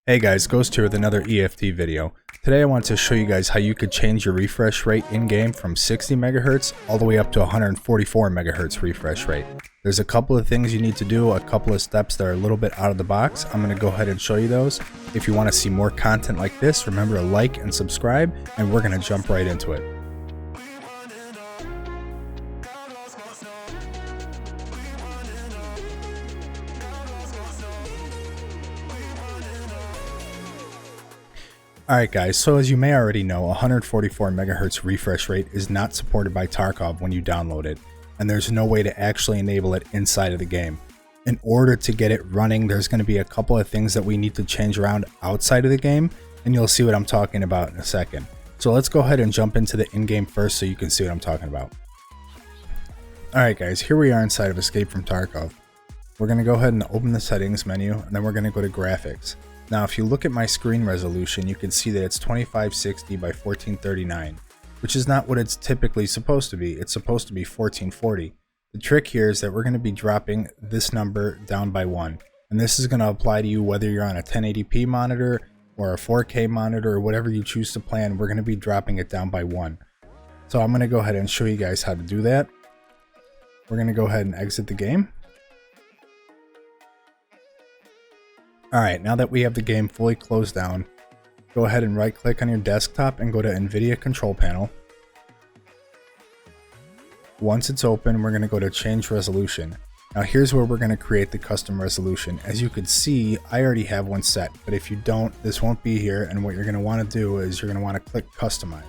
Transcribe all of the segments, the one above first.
Hey guys, Ghost here with another EFT video. Today I want to show you guys how you could change your refresh rate in-game from 60 MHz all the way up to 144 MHz refresh rate. There's a couple of things you need to do, a couple of steps that are a little bit out of the box. I'm going to go ahead and show you those. If you want to see more content like this, remember to like and subscribe, and we're going to jump right into it. Alright guys, so as you may already know, 144 MHz refresh rate is not supported by Tarkov when you download it, and there's no way to actually enable it inside of the game. In order to get it running, there's going to be a couple of things that we need to change around outside of the game, and you'll see what I'm talking about in a second. So let's go ahead and jump into the in-game first so you can see what I'm talking about. Alright guys, here we are inside of Escape from Tarkov. We're going to go ahead and open the settings menu, and then we're going to go to graphics. Now if you look at my screen resolution, you can see that it's 2560 by 1439, which is not what it's typically supposed to be. It's supposed to be 1440. The trick here is that we're going to be dropping this number down by 1, and this is going to apply to you whether you're on a 1080p monitor or a 4K monitor or whatever you choose to plan. We're going to be dropping it down by 1. So I'm going to go ahead and show you guys how to do that. We're going to go ahead and exit the game. Alright, now that we have the game fully closed down, go ahead and right click on your desktop and go to Nvidia control panel. Once it's open, we're going to go to change resolution. Now here's where we're going to create the custom resolution. As you can see, I already have one set, but if you don't, this won't be here, and what you're going to want to do is you're going to want to click customize.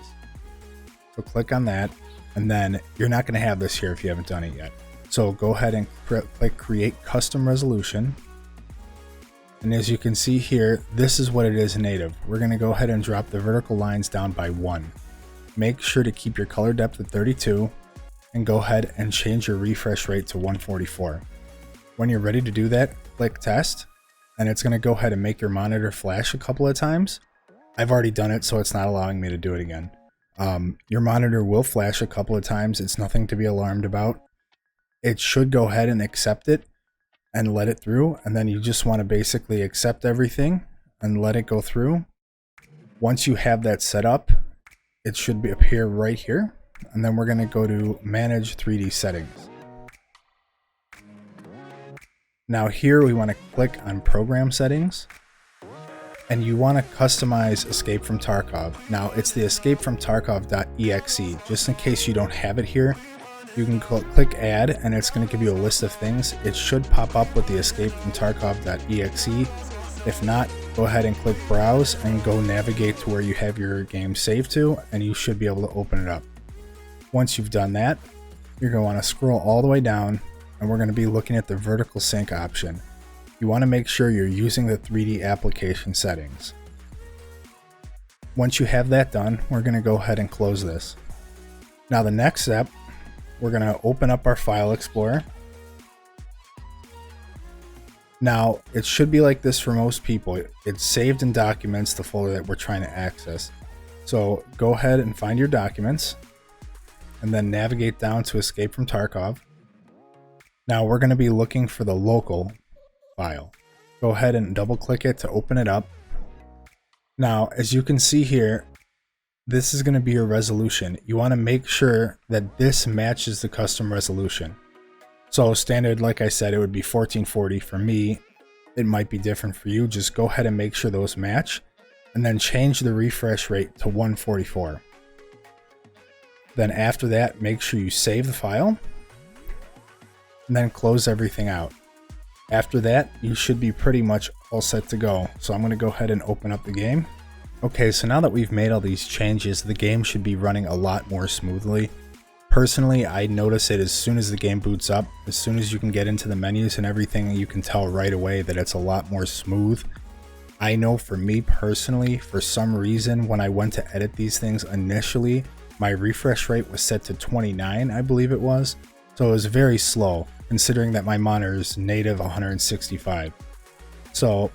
So click on that, and then you're not going to have this here if you haven't done it yet. So go ahead and click create custom resolution. And as you can see here, this is what it is native. We're going to go ahead and drop the vertical lines down by 1. Make sure to keep your color depth at 32 and go ahead and change your refresh rate to 144. When you're ready to do that, click test, and it's going to go ahead and make your monitor flash a couple of times. I've already done it, so it's not allowing me to do it again. Your monitor will flash a couple of times. It's nothing to be alarmed about. It should go ahead and accept it and let it through, and then you just want to basically accept everything and let it go through. Once you have that set up, it should appear right here, and then we're going to go to manage 3D settings. Now here we want to click on program settings, and you want to customize Escape from Tarkov. Now it's the escapefromtarkov.exe. Just in case you don't have it here, you can click add, and it's going to give you a list of things. It should pop up with the escapefromtarkov.exe. If not, go ahead and click browse and go navigate to where you have your game saved to, and you should be able to open it up. Once you've done that, you're going to want to scroll all the way down, and we're going to be looking at the vertical sync option. You want to make sure you're using the 3D application settings. Once you have that done, we're going to go ahead and close this. Now the next step, we're going to open up our file explorer. Now it should be like this for most people. It's saved in documents, the folder that we're trying to access. So go ahead and find your documents and then navigate down to Escape from Tarkov. Now we're going to be looking for the local file. Go ahead and double click it to open it up. Now as you can see here, this is going to be your resolution. You want to make sure that this matches the custom resolution. So standard, like I said, it would be 1440 for me. It might be different for you. Just go ahead and make sure those match, and then change the refresh rate to 144. Then after that, make sure you save the file, and then close everything out. After that, you should be pretty much all set to go. So I'm going to go ahead and open up the game. Okay, so now that we've made all these changes, the game should be running a lot more smoothly. Personally, I notice it as soon as the game boots up. As soon as you can get into the menus and everything, you can tell right away that it's a lot more smooth. I know for me personally, for some reason, when I went to edit these things initially, my refresh rate was set to 29, I believe it was. So it was very slow, considering that my monitor is native 165. So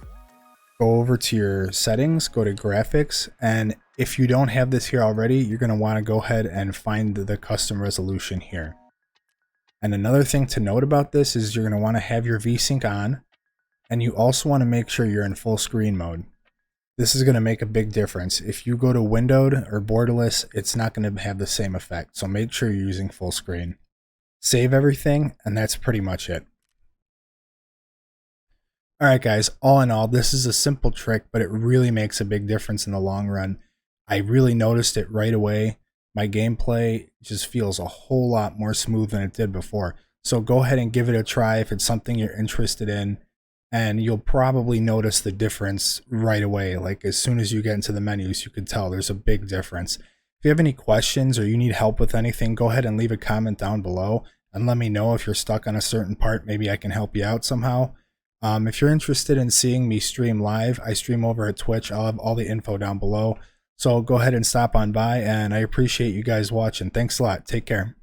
go over to your settings, go to graphics, and if you don't have this here already, you're going to want to go ahead and find the custom resolution here. And another thing to note about this is you're going to want to have your VSync on, and you also want to make sure you're in full screen mode. this is going to make a big difference. If you go to windowed or borderless, it's not going to have the same effect. So make sure you're using full screen. Save everything, and that's pretty much it. All right, guys, all in all, this is a simple trick, but it really makes a big difference in the long run. I really noticed it right away. My gameplay just feels a whole lot more smooth than it did before. So go ahead and give it a try if it's something you're interested in, and you'll probably notice the difference right away. Like as soon as you get into the menus, you can tell there's a big difference. If you have any questions or you need help with anything, go ahead and leave a comment down below and let me know if you're stuck on a certain part. Maybe I can help you out somehow. If you're interested in seeing me stream live, I stream over at Twitch. I'll have all the info down below. So go ahead and stop on by, and I appreciate you guys watching. Thanks a lot. Take care.